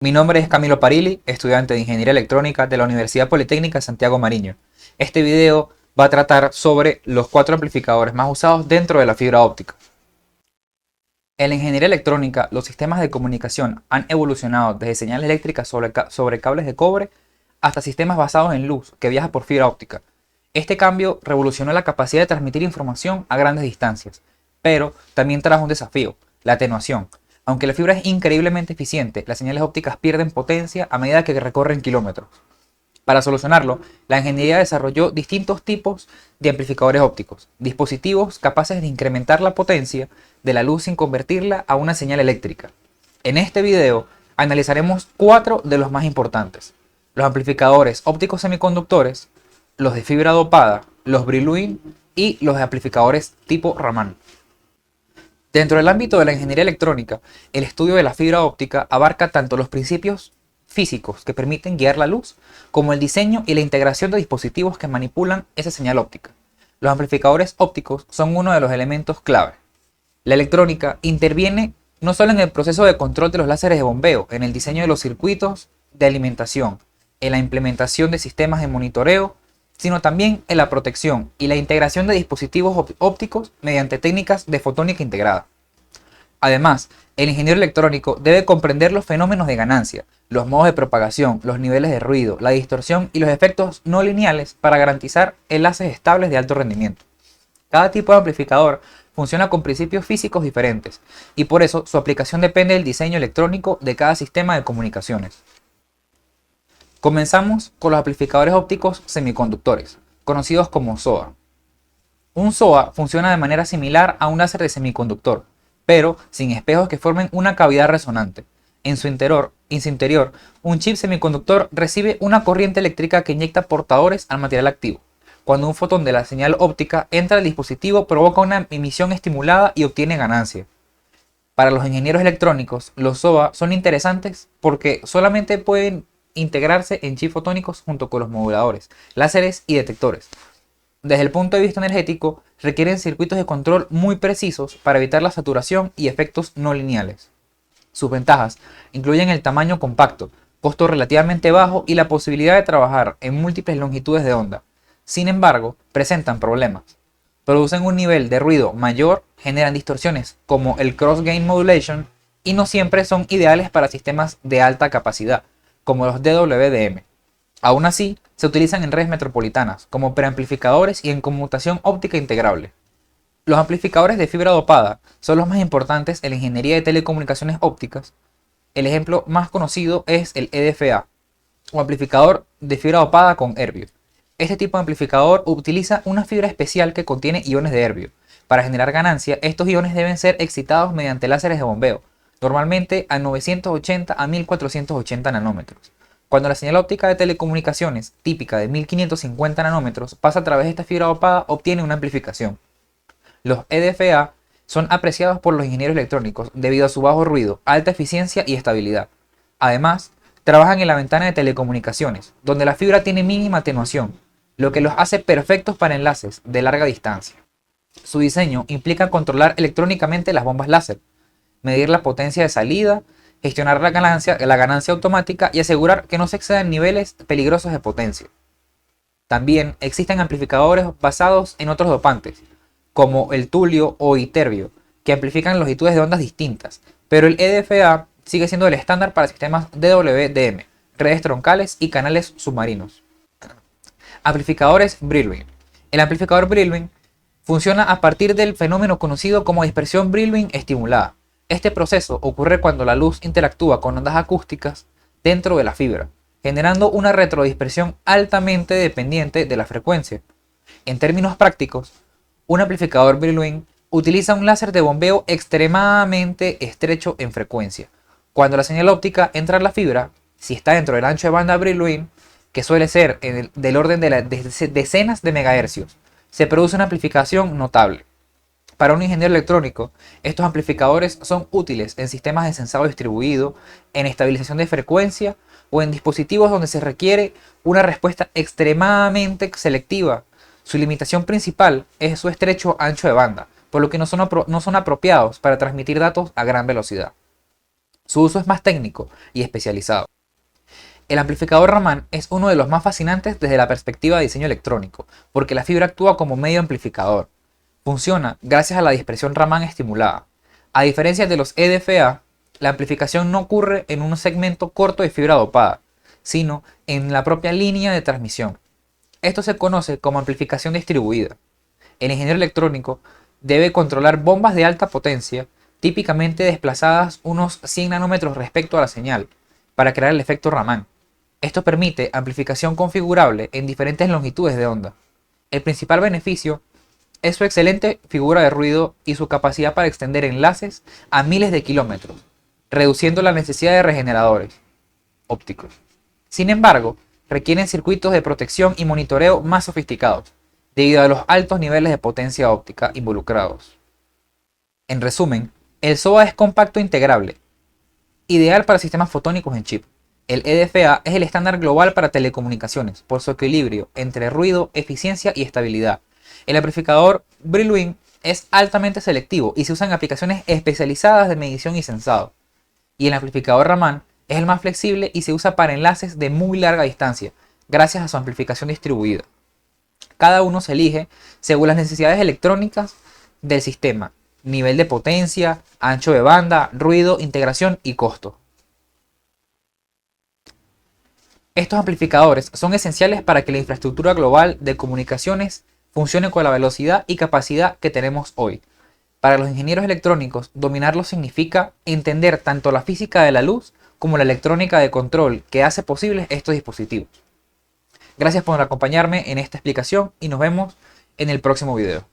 Mi nombre es Camilo Parilli, estudiante de Ingeniería Electrónica de la Universidad Politécnica Santiago Mariño. Este video va a tratar sobre los 4 amplificadores más usados dentro de la fibra óptica. En la ingeniería electrónica, los sistemas de comunicación han evolucionado desde señales eléctricas sobre cables de cobre hasta sistemas basados en luz que viaja por fibra óptica. Este cambio revolucionó la capacidad de transmitir información a grandes distancias, pero también trajo un desafío: la atenuación. Aunque la fibra es increíblemente eficiente, las señales ópticas pierden potencia a medida que recorren kilómetros. Para solucionarlo, la ingeniería desarrolló distintos tipos de amplificadores ópticos, dispositivos capaces de incrementar la potencia de la luz sin convertirla a una señal eléctrica. En este video analizaremos 4 de los más importantes: los amplificadores ópticos semiconductores, los de fibra dopada, los Brillouin y los amplificadores tipo Raman. Dentro del ámbito de la ingeniería electrónica, el estudio de la fibra óptica abarca tanto los principios físicos que permiten guiar la luz, como el diseño y la integración de dispositivos que manipulan esa señal óptica. Los amplificadores ópticos son uno de los elementos clave. La electrónica interviene no solo en el proceso de control de los láseres de bombeo, en el diseño de los circuitos de alimentación, en la implementación de sistemas de monitoreo, sino también en la protección y la integración de dispositivos ópticos mediante técnicas de fotónica integrada. Además, el ingeniero electrónico debe comprender los fenómenos de ganancia, los modos de propagación, los niveles de ruido, la distorsión y los efectos no lineales para garantizar enlaces estables de alto rendimiento. Cada tipo de amplificador funciona con principios físicos diferentes, y por eso su aplicación depende del diseño electrónico de cada sistema de comunicaciones. Comenzamos con los amplificadores ópticos semiconductores, conocidos como SOA. Un SOA funciona de manera similar a un láser de semiconductor, pero sin espejos que formen una cavidad resonante. En su interior, un chip semiconductor recibe una corriente eléctrica que inyecta portadores al material activo. Cuando un fotón de la señal óptica entra al dispositivo, provoca una emisión estimulada y obtiene ganancia. Para los ingenieros electrónicos, los SOA son interesantes porque solamente pueden integrarse en chips fotónicos junto con los moduladores, láseres y detectores. Desde el punto de vista energético, requieren circuitos de control muy precisos para evitar la saturación y efectos no lineales. Sus ventajas incluyen el tamaño compacto, costo relativamente bajo y la posibilidad de trabajar en múltiples longitudes de onda. Sin embargo, presentan problemas. Producen un nivel de ruido mayor, generan distorsiones como el cross-gain modulation y no siempre son ideales para sistemas de alta capacidad, como los DWDM. Aún así, se utilizan en redes metropolitanas, como preamplificadores y en conmutación óptica integrable. Los amplificadores de fibra dopada son los más importantes en la ingeniería de telecomunicaciones ópticas. El ejemplo más conocido es el EDFA, o amplificador de fibra dopada con herbio. Este tipo de amplificador utiliza una fibra especial que contiene iones de herbio. Para generar ganancia, estos iones deben ser excitados mediante láseres de bombeo, normalmente a 980 a 1480 nanómetros. Cuando la señal óptica de telecomunicaciones, típica de 1550 nanómetros, pasa a través de esta fibra dopada, obtiene una amplificación. Los EDFA son apreciados por los ingenieros electrónicos debido a su bajo ruido, alta eficiencia y estabilidad. Además, trabajan en la ventana de telecomunicaciones, donde la fibra tiene mínima atenuación, lo que los hace perfectos para enlaces de larga distancia. Su diseño implica controlar electrónicamente las bombas láser, medir la potencia de salida, gestionar la ganancia automática y asegurar que no se excedan niveles peligrosos de potencia. También existen amplificadores basados en otros dopantes, como el tulio o iterbio, que amplifican longitudes de ondas distintas, pero el EDFA sigue siendo el estándar para sistemas DWDM, redes troncales y canales submarinos. Amplificadores Brillouin. El amplificador Brillouin funciona a partir del fenómeno conocido como dispersión Brillouin estimulada. Este proceso ocurre cuando la luz interactúa con ondas acústicas dentro de la fibra, generando una retrodispersión altamente dependiente de la frecuencia. En términos prácticos, un amplificador Brillouin utiliza un láser de bombeo extremadamente estrecho en frecuencia. Cuando la señal óptica entra en la fibra, si está dentro del ancho de banda Brillouin, que suele ser del orden de decenas de megahercios, se produce una amplificación notable. Para un ingeniero electrónico, estos amplificadores son útiles en sistemas de sensado distribuido, en estabilización de frecuencia o en dispositivos donde se requiere una respuesta extremadamente selectiva. Su limitación principal es su estrecho ancho de banda, por lo que no son apropiados para transmitir datos a gran velocidad. Su uso es más técnico y especializado. El amplificador Raman es uno de los más fascinantes desde la perspectiva de diseño electrónico, porque la fibra actúa como medio amplificador. Funciona gracias a la dispersión Raman estimulada. A diferencia de los EDFA, la amplificación no ocurre en un segmento corto de fibra dopada, sino en la propia línea de transmisión. Esto se conoce como amplificación distribuida. El ingeniero electrónico debe controlar bombas de alta potencia, típicamente desplazadas unos 100 nanómetros respecto a la señal, para crear el efecto Raman. Esto permite amplificación configurable en diferentes longitudes de onda. El principal beneficio es su excelente figura de ruido y su capacidad para extender enlaces a miles de kilómetros, reduciendo la necesidad de regeneradores ópticos. Sin embargo, requieren circuitos de protección y monitoreo más sofisticados, debido a los altos niveles de potencia óptica involucrados. En resumen, el SOA es compacto e integrable, ideal para sistemas fotónicos en chip. El EDFA es el estándar global para telecomunicaciones por su equilibrio entre ruido, eficiencia y estabilidad. El amplificador Brillouin es altamente selectivo y se usa en aplicaciones especializadas de medición y sensado. Y el amplificador Raman es el más flexible y se usa para enlaces de muy larga distancia, gracias a su amplificación distribuida. Cada uno se elige según las necesidades electrónicas del sistema, nivel de potencia, ancho de banda, ruido, integración y costo. Estos amplificadores son esenciales para que la infraestructura global de comunicaciones funcione con la velocidad y capacidad que tenemos hoy. Para los ingenieros electrónicos, dominarlos significa entender tanto la física de la luz como la electrónica de control que hace posibles estos dispositivos. Gracias por acompañarme en esta explicación y nos vemos en el próximo video.